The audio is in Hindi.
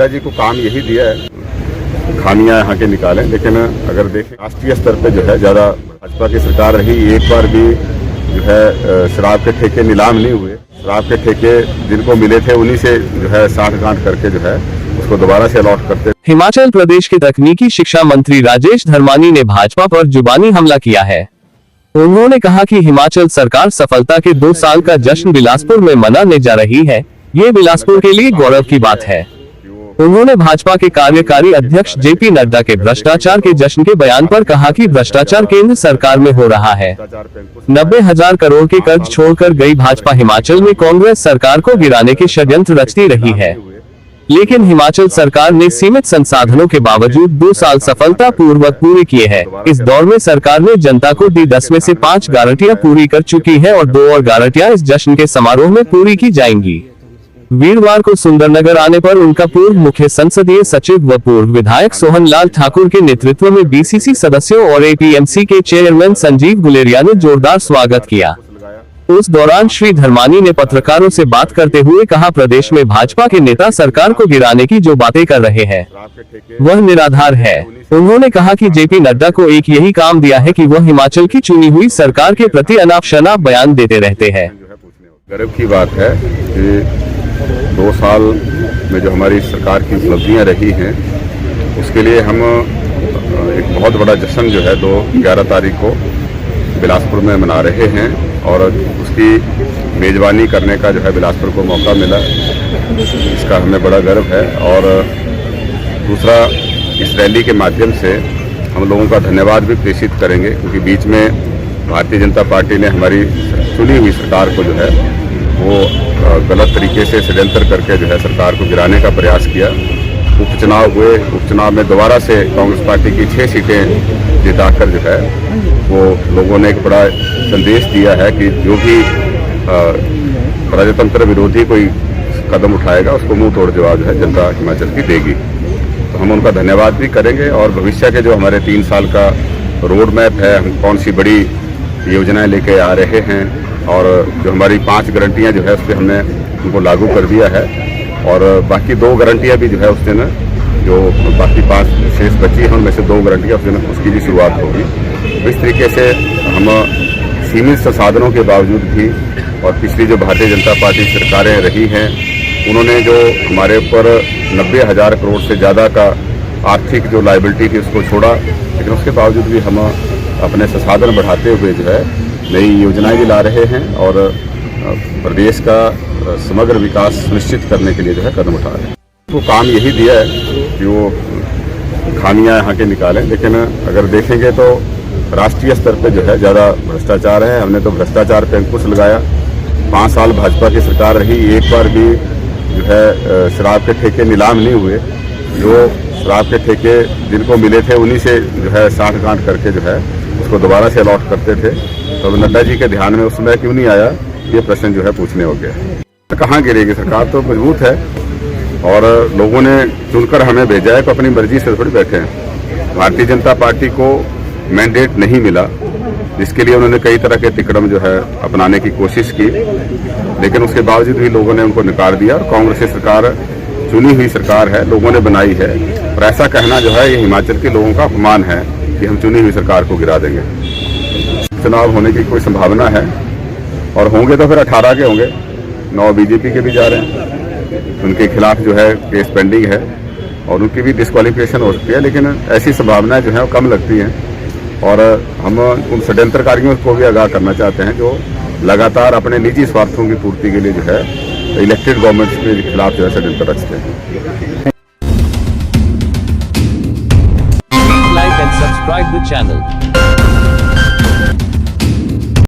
नड्डा जी को काम यही दिया है, खामियां यहाँ के निकालें। लेकिन अगर देखें राष्ट्रीय स्तर पे जो है ज़्यादा भाजपा की सरकार रही, एक बार भी जो है शराब के ठेके नीलाम नहीं हुए। शराब के ठेके जिनको मिले थे उन्हीं से जो है साठगांठ करके जो है उसको दोबारा से अलॉट करते। हिमाचल प्रदेश के तकनीकी शिक्षा मंत्री राजेश धर्मानी ने भाजपा पर जुबानी हमला किया है। उन्होंने कहा कि हिमाचल सरकार सफलता के 2 साल का जश्न बिलासपुर में मनाने जा रही है। ये बिलासपुर के लिए गौरव की बात है। उन्होंने भाजपा के कार्यकारी अध्यक्ष जेपी नड्डा के भ्रष्टाचार के जश्न के बयान पर कहा कि भ्रष्टाचार केंद्र सरकार में हो रहा है। 90,000 करोड़ के कर्ज छोड़कर गई भाजपा हिमाचल में कांग्रेस सरकार को गिराने के षड्यंत्र रचती रही है। लेकिन हिमाचल सरकार ने सीमित संसाधनों के बावजूद 2 साल सफलता पूर्वक पूरे किए हैं। इस दौर में सरकार ने जनता को दी 10 में से 5 गारंटियां पूरी कर चुकी है और 2 और गारंटियां इस जश्न के समारोह में पूरी की जाएंगी। वीरवार को सुंदरनगर आने पर उनका पूर्व मुख्य संसदीय सचिव व पूर्व विधायक सोहन लाल ठाकुर के नेतृत्व में बीसीसी सदस्यों और एपीएमसी के चेयरमैन संजीव गुलेरिया ने जोरदार स्वागत किया। उस दौरान श्री धर्मानी ने पत्रकारों से बात करते हुए कहा, प्रदेश में भाजपा के नेता सरकार को गिराने की जो बातें कर रहे हैं वह निराधार है। उन्होंने कहा कि जेपी नड्डा को एक यही काम दिया है कि वह हिमाचल की चुनी हुई सरकार के प्रति अनाप शनाप बयान देते रहते हैं। गर्व की बात है कि 2 साल में जो हमारी सरकार की उपलब्धियां रही हैं उसके लिए हम एक बहुत बड़ा जश्न जो है 11 तारीख को बिलासपुर में मना रहे हैं और उसकी मेज़बानी करने का जो है बिलासपुर को मौका मिला, इसका हमें बड़ा गर्व है। और दूसरा, इस रैली के माध्यम से हम लोगों का धन्यवाद भी प्रेषित करेंगे, क्योंकि बीच में भारतीय जनता पार्टी ने हमारी चुनी हुई सरकार को जो है वो गलत तरीके से षड्यंत्र करके जो है सरकार को गिराने का प्रयास किया। उपचुनाव हुए, उपचुनाव में दोबारा से कांग्रेस पार्टी की 6 सीटें जिताकर जो है वो लोगों ने एक बड़ा संदेश दिया है कि जो भी प्रजातंत्र विरोधी कोई कदम उठाएगा उसको मुंह तोड़ जवाब जो है जनता हिमाचल की देगी। तो हम उनका धन्यवाद भी करेंगे और भविष्य के जो हमारे 3 साल का रोड मैप है, हम कौन सी बड़ी योजनाएं लेके आ रहे हैं और जो हमारी 5 गारंटियां जो है उस पर हमने उनको लागू कर दिया है और बाकी 2 गारंटियां भी जो है उस दिन जो बाकी 5 शेष बची हैं उनमें से 2 गारंटियां उस दिन उसकी भी शुरुआत होगी। इस तरीके से हम सीमित संसाधनों के बावजूद भी और पिछली जो भारतीय जनता पार्टी सरकारें रही हैं उन्होंने जो हमारे ऊपर 90,000 करोड़ से ज़्यादा का आर्थिक जो लायबिलिटी थी उसको छोड़ा, लेकिन उसके बावजूद भी हम अपने संसाधन बढ़ाते हुए जो है नई योजनाएं भी ला रहे हैं और प्रदेश का समग्र विकास सुनिश्चित करने के लिए जो है कदम उठा रहे हैं। वो काम यही दिया है कि वो खामियां यहाँ के निकालें। लेकिन अगर देखेंगे तो राष्ट्रीय स्तर पे जो है ज़्यादा भ्रष्टाचार है। हमने तो भ्रष्टाचार पे अंकुश लगाया। 5 साल भाजपा की सरकार रही, एक बार भी जो है शराब के ठेके नीलाम नहीं हुए। जो शराब के ठेके जिनको मिले थे उन्हीं से जो है साठगांठ करके जो है उसको दोबारा से अलॉट करते थे। तो नड्डा जी के ध्यान में उस समय क्यों नहीं आया, ये प्रश्न जो है पूछने हो गया। कहाँ गिरेगी सरकार, तो मजबूत है और लोगों ने चुनकर हमें भेजा है, तो अपनी मर्जी से थोड़ी बैठे हैं। भारतीय जनता पार्टी को मैंडेट नहीं मिला, जिसके लिए उन्होंने कई तरह के तिकड़म जो है अपनाने की कोशिश की, लेकिन उसके बावजूद भी लोगों ने उनको नकार दिया। और कांग्रेस की सरकार चुनी हुई सरकार है, लोगों ने बनाई है और ऐसा कहना जो है ये हिमाचल के लोगों का अपमान है कि हम चुनी हुई सरकार को गिरा देंगे। चुनाव होने की कोई संभावना है और होंगे तो फिर 18 के होंगे। 9 बीजेपी के भी जा रहे हैं, उनके खिलाफ जो है केस पेंडिंग है और उनकी भी डिस्क्वालिफिकेशन हो सकती है, लेकिन ऐसी संभावनाएं जो है वो कम लगती हैं। और हम उन षड्यंत्रकारियों को भी आगाह करना चाहते हैं जो लगातार अपने निजी स्वार्थों की पूर्ति के लिए जो है इलेक्टेड गवर्नमेंट्स के खिलाफ जो है षड्यंत्र रचते हैं। Like and subscribe the channel.